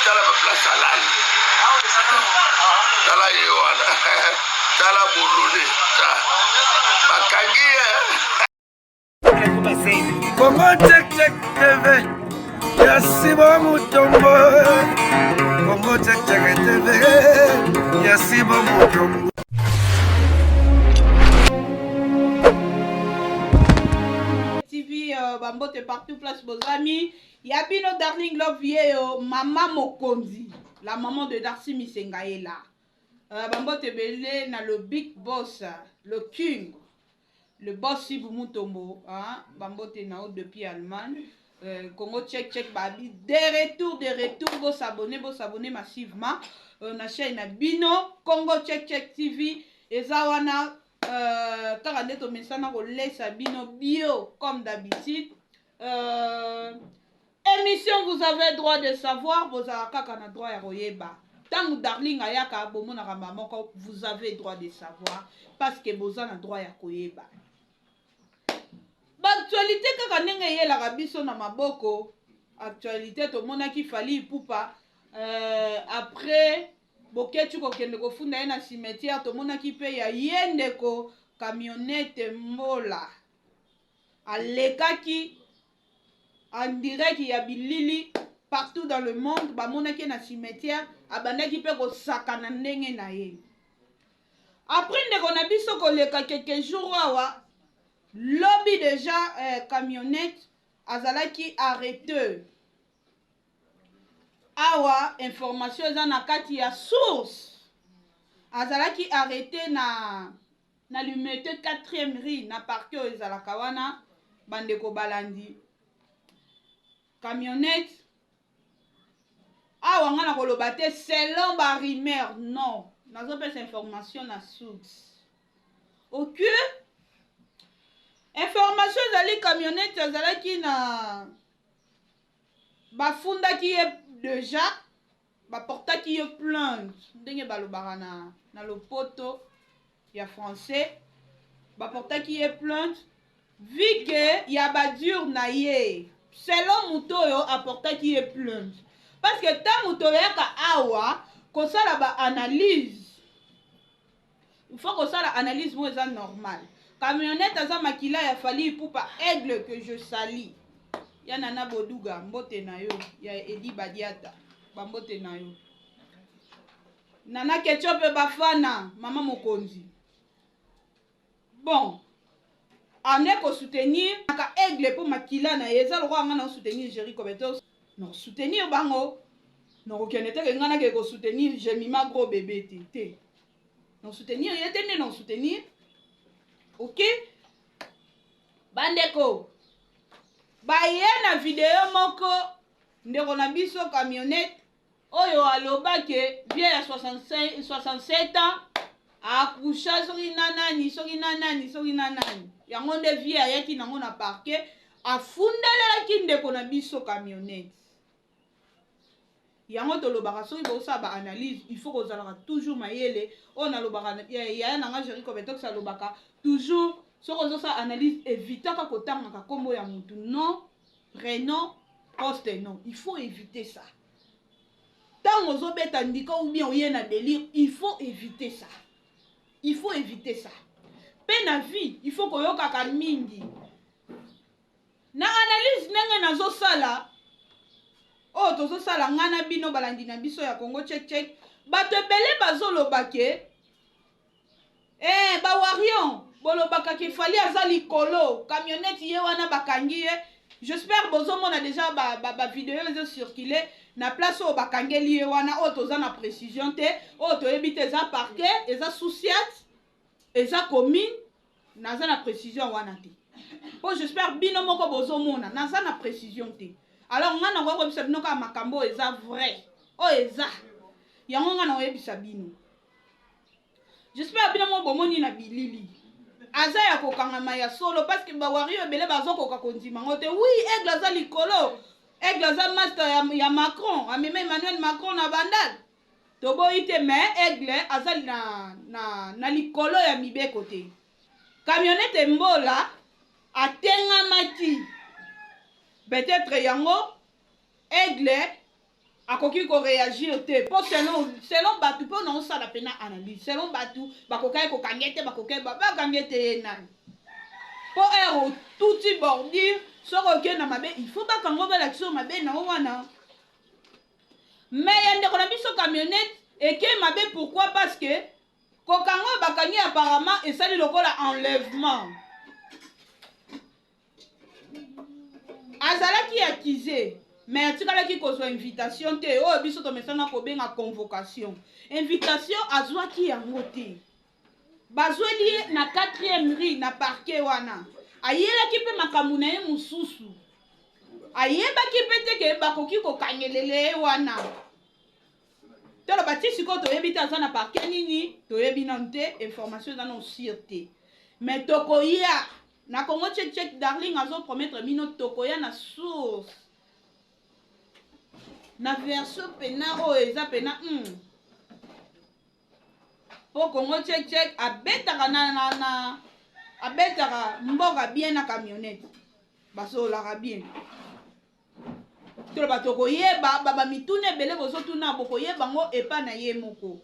tala ba place alal tala yewana tala bulule ta bakangi Congo check check TV Yasibo Mutombo Congo check check TV Yasibo Mutombo TV Bambote partout place vos amis Yabino Darling Love Yeo Maman Mokonzi la maman de Darcy Misengaela Bambote Belé na le big boss le king le boss Sibu Mutombo hein Bambote nao depuis Allemagne Congo check check babi de retour vos abonnés massivement na chaîne na Bino Congo check check TV ezawana kaka nde tomesana kolesa bino bio comme d'habitude émission vous avez droit de savoir vos kaka na droit ya koyeba tangu darling ayaka bomonaka mamoko vous avez droit de savoir parce que boza na droit ya koyeba actualité kaka ndenge eyelaka biso na maboko actualité tomonaki Fally Ipupa après boketu kokende kofunda ye na cimetière tomonaki pe ya yendeko camionnette mbola alekaki en direct ya bilili partout dans le monde bamonaki na cimetière abandaki pe kosakana ndenge na ye après ndeko na biso koleka quelques jours awa lobi déjà camionnette azalaki arrêté awa information eza na kati ya source azalaki arrêté na lumete 4e rue na parquet oyo ezalaka wana bandeko balandi camionnette awa nga na koloba te selon ba rumeur non nazopesa information na source ok information ezali camionnette azalaki na bafundaki ye déjà baportaki ye plainte ndenge balobaka na lopoto ya français baportaki ye plainte vu que ya badure na ye selon moto oyo aportaki ye plainte parce que ta moto oyaka awa kosala ba analyse il faut kosala analyse mo eza normal camionnette aza makila ya Fally Ipupa aigle que je sali ya Nana Boduga mbote na yo ya Edi Badiata bambote na yo Nana Ketchup bafana mama mokonzi bon ane ko soutenir ka aigle pour makila na yeza lokwa nga na soutenir Jericho Beto non soutenir bango non okene te nga na ke ko soutenir Jemima gros bébé te non soutenir yete ne non soutenir ok bandeko baye na video moko ndeko na biso camionnette oyo alobake vie ya 67 ans akusha soki nanani yango nde vie ayaki nango na parquet afundalelaki ndeko na biso camionnette yango tolobaka soki bosala ba analyse il faut kozalaka toujours mayele oyo nalobaka yaya nanga Jericho Betox alobaka toujours soki ozosala analyse évitaka kotangaka kombo ya mutu non prénom poste non il faut éviter ça tango ozobeta ndika ou bien oye na délire il faut éviter ça pe na vie il faut koyokaka mingi na analyse ndenge nazosala oyo tozosala nga na bino balandi na biso ya Congo check check bato ebele bazolobake bawarion bolobaka ke Fally aza likolo camionnette ye wana bakangi ye j'espère bozomona déjà ba vidéo ezo circuler na place oyo bakangeli ye wana oyo toza na précision te oyo toyebi te eza parquet eza souciate eza commune naza na précision wana te po j'espère bino moko bozomona naza na précision te alors nga na koyebisa bino kaka makambo eza vrai oyo eza yango nga na koyebisa bino j'espère bino moko bomoni na bilili aza ya kokangama ya solo parce que bawario ebele bazokoka kondima ngo te oui aigle aza likolo aigle aza master ya Macron amema Emmanuel Macron na bandal toboyi te mais aigle aza na likolo ya mibeko te camionnette mbola atengamaki peut-être yango aigle akoki ko réagir te po selon batu po non ça la pena analyse selon batu bakokai ko kangete bakokai ba kangete nani po ero touti bordure soko ke na mabe il faut ba kango ba l'action mabe na wana mais yande ko na biso camionnette et que mabe pourquoi parce que ko kango bakangi apparemment et ça le lokola enlèvement azalaki accusé mais atikalaki kozwa invitation te oyo biso tomesana kobenga convocation invitation azwaki yango te bazweli ye na 4e rue na parquet wana ayelaki mpe makambo na ye mosusu ayebaki mpe te ke bakoki kokangelele ye wana tolo bati sikoyo toyebi te aza na parquet nini toyebi nanu te information eza na osir te mais tokoya na Congo Tchèque Darling azopromettre bino tokoya na source na version pena oyo eza pena po Congo Tchèque abetaka abetaka mboka bien na camionnette basolaka bien toloba tokoyeba bamituna ebele bozotuna bokoyeba ngo epa na ye moko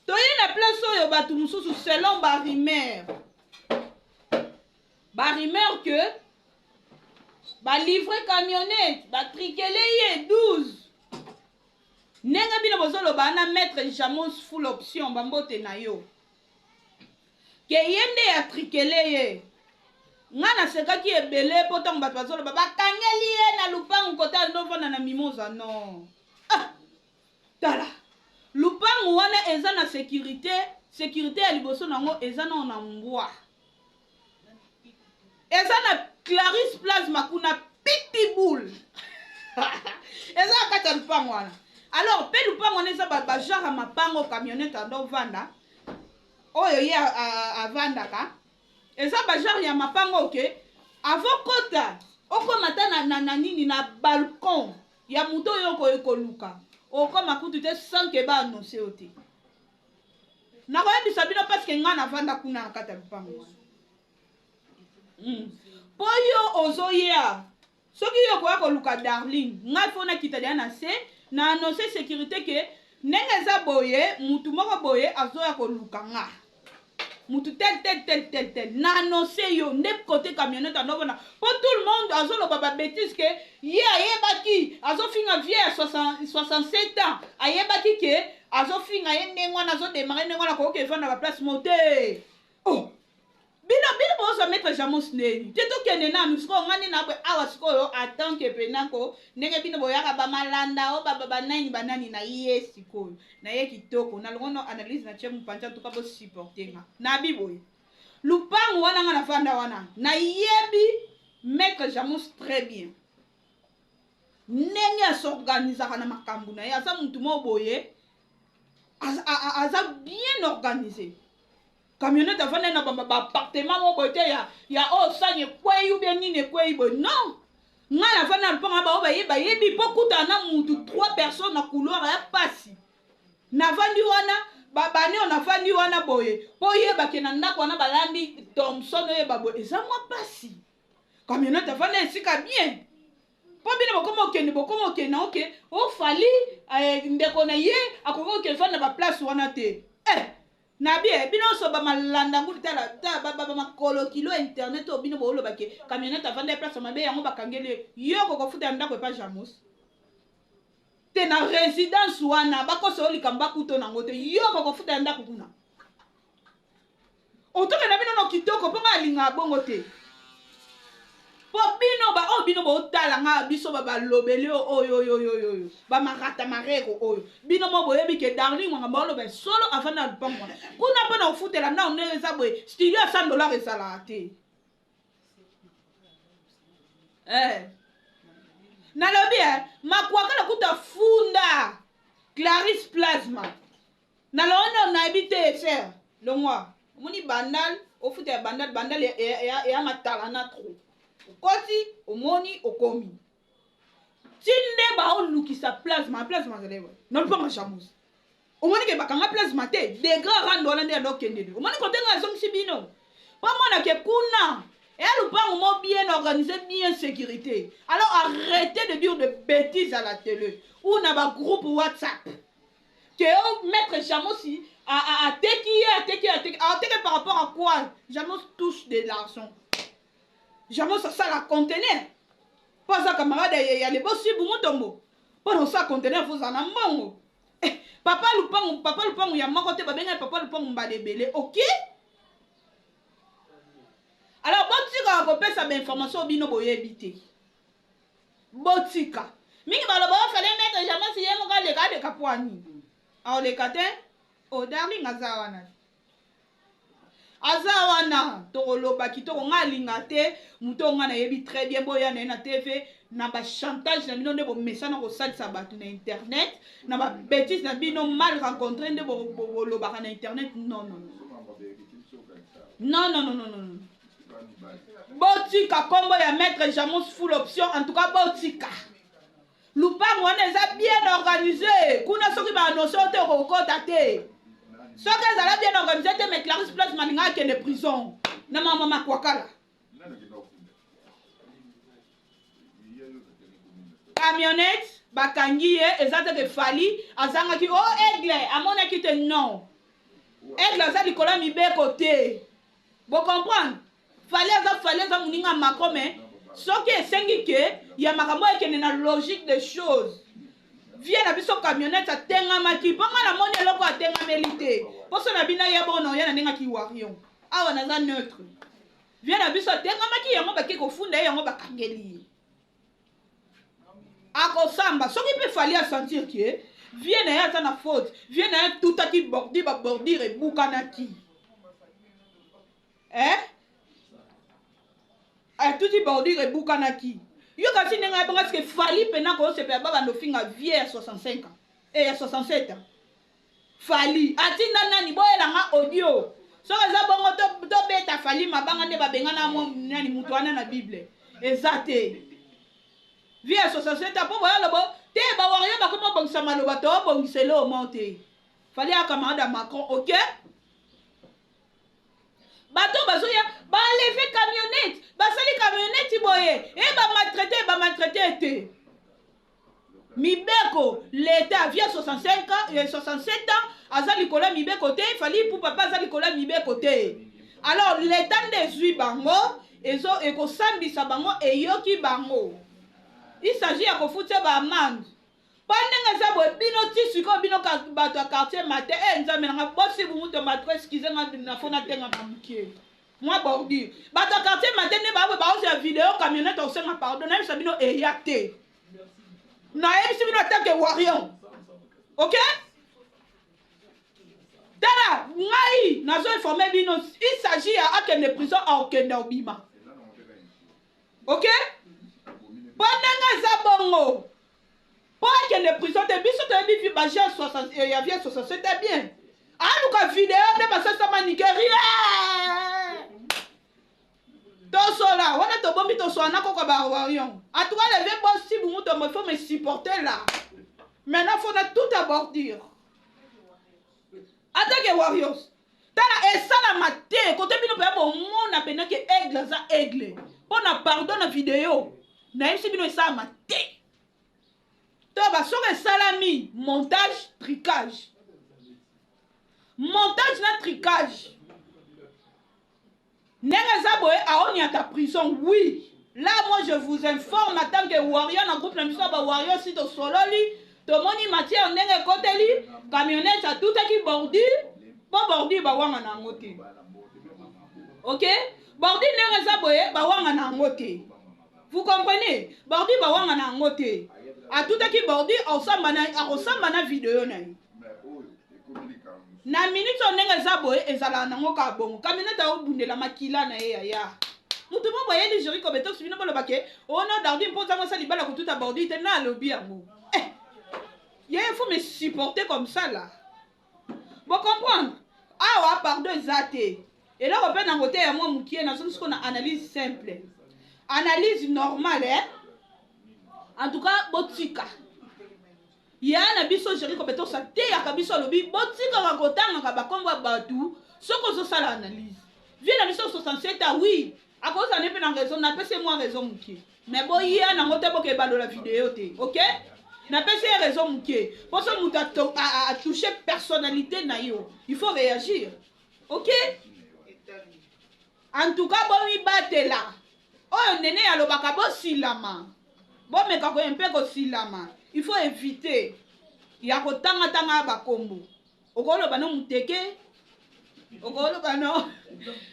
toye na place oyo bato mosusu selon barimeur que balivre camionnette batrikele ye 12 ndenge bino bozoloba na maître Jamos full option bambote na yo ke ye nde atrikele ye nga nasekaki ebele po ntango bato bazoloba bakangeli ye na lupangu kota ndovanda na mimoza non tala lupangu wana eza na sécurité ya liboso nango eza nao na mbwa eza na Clarisse Plasma kuna pitbull eza na kati ya lupangu wana alors mpe lupangu wana eza bajare mapango camionnette andovanda oyo ye avandaka eza bajare ya mapango oke avokota okomata na nini na balcon ya moto oyo okoye koluka okoma kutu te sanke baannonce yo te nakoyebisa bino parceke ngai navanda kuna na kati ya lupango wana po yo ozoya soki yo koya koluka Darling ngai fo nakitalia na se na annonce sécurité ke ndenge eza boye mutu moko boye azoya koluka nga mutu tel na annonce yo nde côté camionnette andovona po tout le monde azoloba babétise ke ye ayebaki azofinga vie ya 67 ans ayebaki ke azofinga ye ndenge wana azodemare ndenge wana koyoka evanda baplace mote bino bozo maître Jamos neni te tokende nanu sikoyo ngani nabwe awa sikoyo atanke penako ndenge bino boyaka bamalanda o banani na ye sikoyo na ye kitoko na longono analyse na tie mopanza tuka bosupportenga na biboye lupangu wana nga navanda wana nayebi maître Jamos très bien ndenge asorganisaka na makambo na ye aza mutu mo boye aza bien organisé camionnette avanda na baappartement mo boye te ya oyo sani ekwei ou bien nini ekwei boye non ngai navanda na lupango bao bayebi mpo kutana na mutu 3 personnes na couloir ya pasi navandi wana bani oyo navandi wana boye mpo yebake na ndako wana balandi Thomson oyeba boye eza mwa pasi camionnette avanda esika bien mpo bino bokoma okende oke ofali ndeko na ye akoki okende fanda baplace wana te na bien bino so bamalanda ngudi tala bamakolo kilo internet oyo bino boolobake camionnette avanda place mabe yango bakangeli yo kokofuta ya ndako epa Jamos te na résidence wana bakosa olikamba bakuto nango te yo kokofuta ya ndako kuna otokenda bino no kitoko mpo nga alinga bongo te po bino bootala nga biso balobeli oyo bamarata mareko oyo bino mo boyebi ke Darling mwanga baoloba solo avanda na lupango wana kuna mpo na ofutela nao nde eza boye studio ya $100 ezalaka te nalobi makwaka nakuta funda Clarisse Plasma nalona nayebi te ser longwa omoni bandal ofuta ya bandal ya matala na tro okoti omoni okomi tinde baolukisa Plasma zalewa nalupanga Jamos omoni ke bakanga Plasma te degré rando wana nde yandokendede omoni kotenga azongisi bino pamona ke kuna et le lupango mo bien organisé, bien sécurité. Alors arrêtez de dire de bêtises à la télé. ou na ba groupe WhatsApp que maître Jamosi a attaqué par rapport à quoi Jamos touche de l'argent. Jamos ça la conteneur. Pas ça camarade il y a les boss si bon tombo. Pas dans ça conteneur vous en amongo. Papa Lupango ya moko te ba benga papa Lupango mba debele. OK? Alors botika ko pesa ba information bino boyebite. Botika. Mingi baloba fallait mettre Jamosi yemo ka le ka de kapwani. Alors les katé o darling azawana toloba kitoko ngalinga te mutonga na yebi très bien boya na TV na ba chantage na bino nde bo message ko salisa batu na internet na ba bêtise na bino mal rencontré nde bo loba na internet non botika kombo ya maître Jamos full option en tout cas botika Lupango wana eza bien organisé kuna soki ba annoncer te kokota te soki ezala bien organisé te mais Clarisse Place maninga akende prison na mama makwakala camionnette bakangi ye eza te ke fali azangaki o aigle amonaki te non aigle aza likolo ya mibeko te bo comprendre fali aza moninga mako mais soki esengi ke ya makambo ekende na logique des choses vie na biso camionnette atengamaki mponga na moni eloko atengameli te poso na bina ya bono ya na ndengaki warion awa naza neutre vie na biso atengamaki yango bake kofunda yango bakangeli ye akosamba soki mpe fali asentir ke vie na ye aza na faute vie na ye tutaki bordi babordire ebukanaki tuti bordure ebukanaki yo kasi ndenge yabanga parce que fali pena ko sepe baba ndofinga vie ya 65 ans ya 67 ans fali atinda nani boyelanga audio soki eza bongo to beta fali mabanga nde babengana mo nani mutu wana na bible eza te vie ya 67 ans po boyalobo te bawario bakoma bongisa maloba to bongisele omo te fali ya camarade ya Macron ok bato bazoya baleve camionnette basali camionnette boye e bamaltraité te mibeko l'état via 65 ans et 67 ans aza likolo mibeko te fali pour papa aza likolo mibeko te alors l'état ndezwi bango ezo ekosambisa bango eyoki bango il s'agit ya kofuta ba amende pandenge za boye bino ti siko bino bato ya quartier matin nzambe nanga bosi bumuto matre excuse nga na fona tenga mamukie moi bordi bato ya quartier matin ne ba ba ya vidéo camionnette au senga pardon na bisa bino eya te na yebisi bino attaque warrior OK tala ngai nazo informer bino il s'agit ya akende prison à okenda obima OK pandenge za bongo pas que les prisons de biso te bifi baje 60 il y avait 67 bien aluka vidéo de basasa ma Nigeria tosola wana to bombi to soana ko ba warion a tout cas lever boss si vous me faut me supporter là maintenant faut tout abordir attaque warriors tala esala maté côté bino pe bon mona pena que aigle za aigle pona pardon na vidéo na yesi bino esala maté Toba sur le salami, montage, tricage. Montage na tricage. Nengazaboe a on y a ta prison, oui. Là, moi, je vous informe, en tant que warrior, dans le groupe, warrior, si tu sololi, to moni matière, nenge koteli, camionnette, à tout qui bordi, pas bordi, ba wanga na ngote. Ok? Bordi nengazaboe, ba wanga na ngote. Vous comprenez? Bordi, ba wanga na ngote. A tout qui bordi ressemble na vidéo na na minute onenga zaboe ezala nango ka bongo kamineta obundela makila na ye ya mutu mo boye di jori ko beto subino bolo bake ono dardi mpoza mo sali bala ko tout abordi te na lobi yango il faut me supporter comme ça là bon comprendre ah pardon zate et là on peut na côté ya moi mukie na ce qu'on a analyse simple analyse normale en tout cas botika ya na biso jeri compétence te ya kabiso lobi botika ka kotanga ka bakombo batu soko zo sala analyse vie na biso 67 ah oui à cause na raison na pese moi raison mukie mais boya na ngote boke balo la vidéo te OK napesi ye raison moke mposo moto atouche personnalité na yo il faut réagir ok en tout cas bomibatela oyo nene alobaka bosilama bomeka koye mpe kosilama il faut éviter ya kotangatanga bakombo okoloba no muteke okoloba no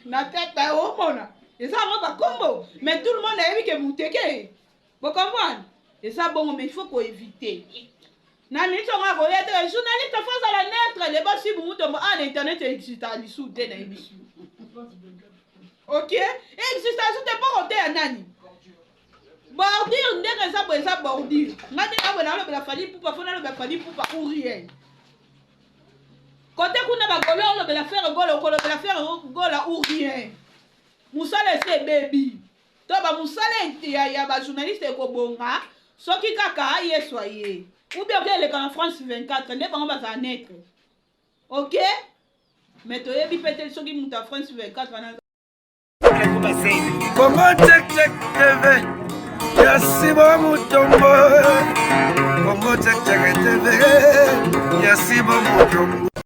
na tete omona eza yango bakombo mais tout le monde ayebi ke muteke bocomprendre eza bongo mais il faut koéviter na nitonga koya te journaliste afazala netre leba si bumutombo na internet exista lisu te na yebisu ok exista lisu te mpo koteya nani bordure ndenge eza bo eza bordure nga nde abwe nalobela fali pupa fo nalobela fali pupa ou rien kote kuna bagolo olobela fere gola okolobela fere gola ou rien mosala ese ebebi to bamosala ya bajournaliste ekobonga soki kaka ayeswa ye ou bien okeleka na France 24 nde bango bazala netre ok mais toyebi pete soki moto ya France 24 wana Congo check check TV Yasibo Mutombo Congo check check TV Yasibo Mutombo